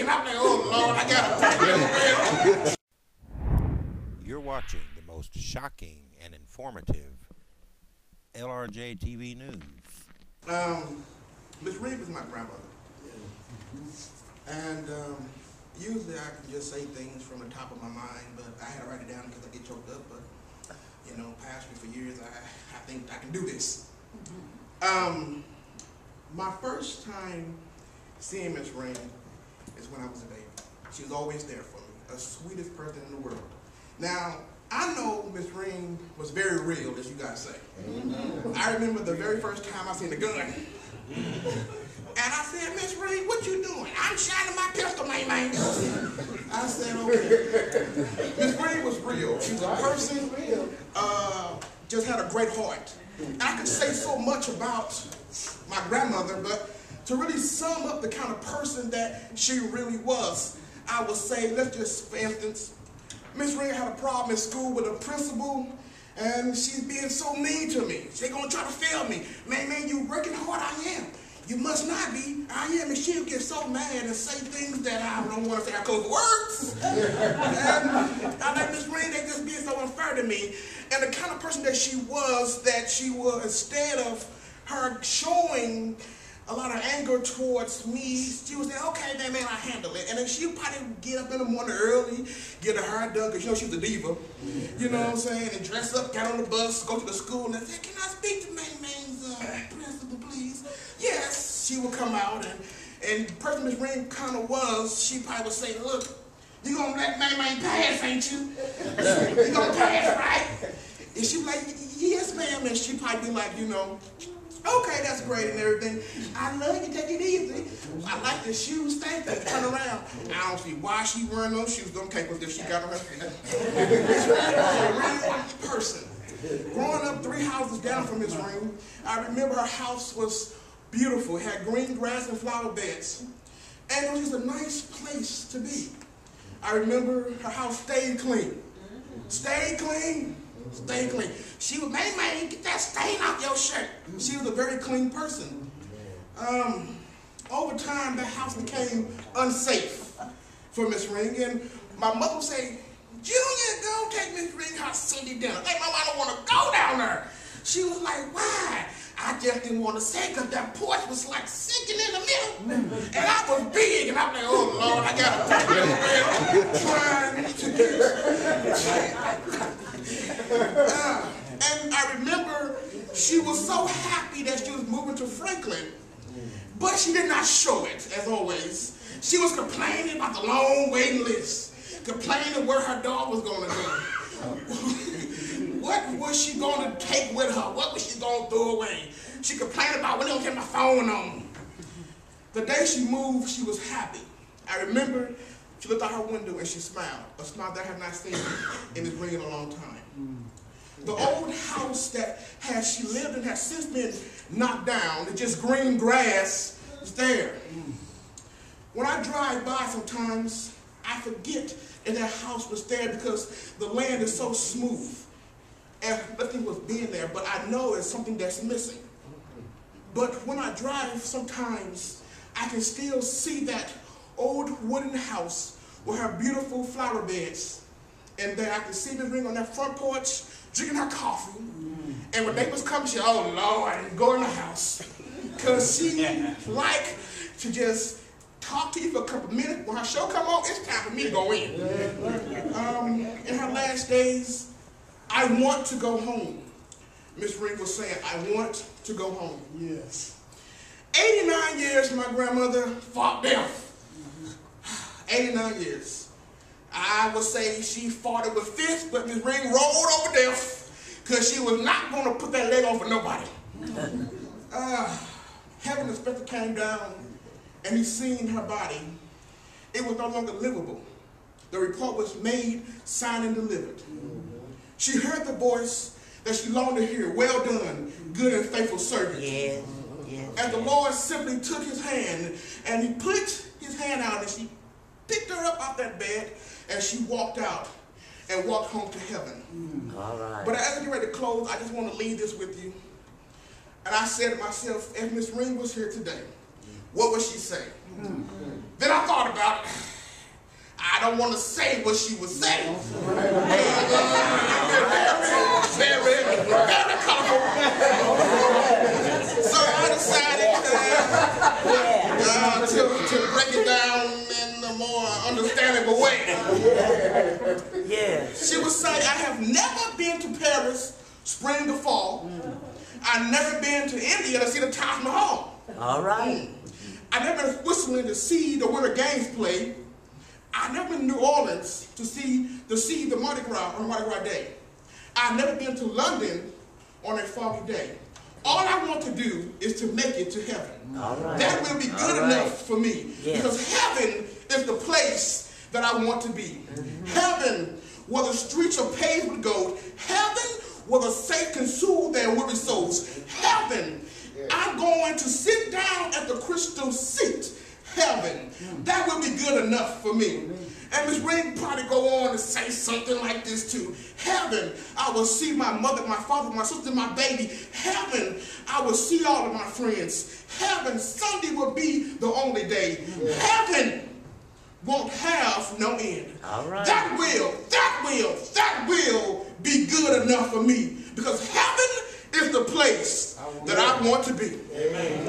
big, and I'm like, oh Lord, I gotta. You're watching the most shocking and informative LRJTV news. Miss Reed was my grandmother, and usually I can just say things from the top of my mind, but I had to write it down because I get choked up. But you know, past me for years, I think I can do this. My first time seeing Miss Reed is when I was a baby. She was always there for me, the sweetest person in the world. Now, I know Miss Reed was very real, as you guys say. I remember the very first time I seen the gun. And I said, Miss Reed, what you doing? I'm shining my pistol, man. I said, okay. Miss Reed was real. She was a person, just had a great heart. And I could say so much about my grandmother, but to really sum up the kind of person that she really was, I would say, let's just, for instance, Miss Reed had a problem in school with a principal, and she's being so mean to me. She's gonna try to fail me. Man, you working hard, I am. You must not be. I am. And she'll get so mad and say things that I don't want to say. I close words. And I like Miss Reed, they just being so unfair to me. And the kind of person that she was, instead of her showing a lot of anger towards me, she would say, okay, man, I'll handle it. And then she'd probably get up in the morning early, get her hair done, because you know she was a diva. You know what I'm saying? And dress up, get on the bus, go to the school, and say, can I speak to Man's principal, please? Yes, she would come out, and the person Miss Reed kind of was, she probably would say, look, you gonna let Man pass, ain't you? You gonna pass, right? And she'd be like, yes, ma'am. And she'd probably be like, you know, okay, that's great and everything. I love you, take it easy. I like the shoes, thank you. Turn around. I don't see why she wearing those shoes. Don't take with if she got on her feet. Miss Reed was a real person. Growing up 3 houses down from Miss Reed, I remember her house was beautiful. It had green grass and flower beds. And it was just a nice place to be. I remember her house stayed clean. Stayed clean. Stay clean. She would, man, get that stain off your shirt. She was a very clean person. Over time, the house became unsafe for Miss Reed, and my mother would say, Junior, go take Miss Reed her Sunday dinner. Hey, Mama, I don't want to go down there. She was like, why? I just didn't want to say because that porch was like sinking in the middle. And I was big, and I'm like, oh, Lord, I got to trying to get and I remember she was so happy that she was moving to Franklin, but she did not show it, as always. She was complaining about the long waiting list, complaining where her dog was going to go. What was she going to take with her? What was she going to throw away? She complained about when they don't get my phone on. The day she moved, she was happy. I remember she looked out her window and she smiled, a smile that I have not seen in this ring in a long time. The old house that she lived in has since been knocked down. It's just green grass is there. When I drive by sometimes, I forget that that house was there because the land is so smooth. And nothing was being there, but I know it's something that's missing. But when I drive, sometimes I can still see that old wooden house with her beautiful flower beds. And then I can see Miss Reed on that front porch, drinking her coffee. And when neighbors come, she, oh Lord, and go in the house. Because she like to just talk to you for a couple minutes. When her show come on, it's time for me to go in. In her last days, I want to go home. Miss Reed was saying, I want to go home. Yes. 89 years my grandmother fought death. 89 years. I would say she fought it with fists, but Miss Reed rolled over death because she was not going to put that leg on for nobody. Heaven inspector came down and he seen her body. It was no longer livable. The report was made, signed, and delivered. She heard the voice that she longed to hear. Well done, good and faithful servant. Yes. And the Lord simply took his hand and he put his hand out and she picked her up off that bed and she walked out and walked home to heaven. All right. But as I get ready to close, I just want to leave this with you. And I said to myself, if Miss Reed was here today, what would she say? Then I thought about it. want to say what she was saying. Very colorful. So I decided to break it down in a more understandable way. Yeah. She would say, I have never been to Paris, spring or fall. I've never been to India to see the Taj Mahal. All right. I've never been to Switzerland to see the Winter Games play. I've never been to New Orleans to see the Mardi Gras on Mardi Gras Day. I've never been to London on a foggy day. All I want to do is to make it to heaven. All right. That will be good enough for me. Yes. Because heaven is the place that I want to be. Heaven, where the streets are paved with gold. Heaven, where the saint can soothe their weary souls. Heaven, I'm going to sit down at the crystal seat. Heaven, that will be good enough for me. And Ms. Ring probably go on to say something like this too. Heaven, I will see my mother, my father, my sister, my baby. Heaven, I will see all of my friends. Heaven, Sunday will be the only day. Heaven won't have no end. All right. That will be good enough for me. Because heaven is the place that I want to be. Amen.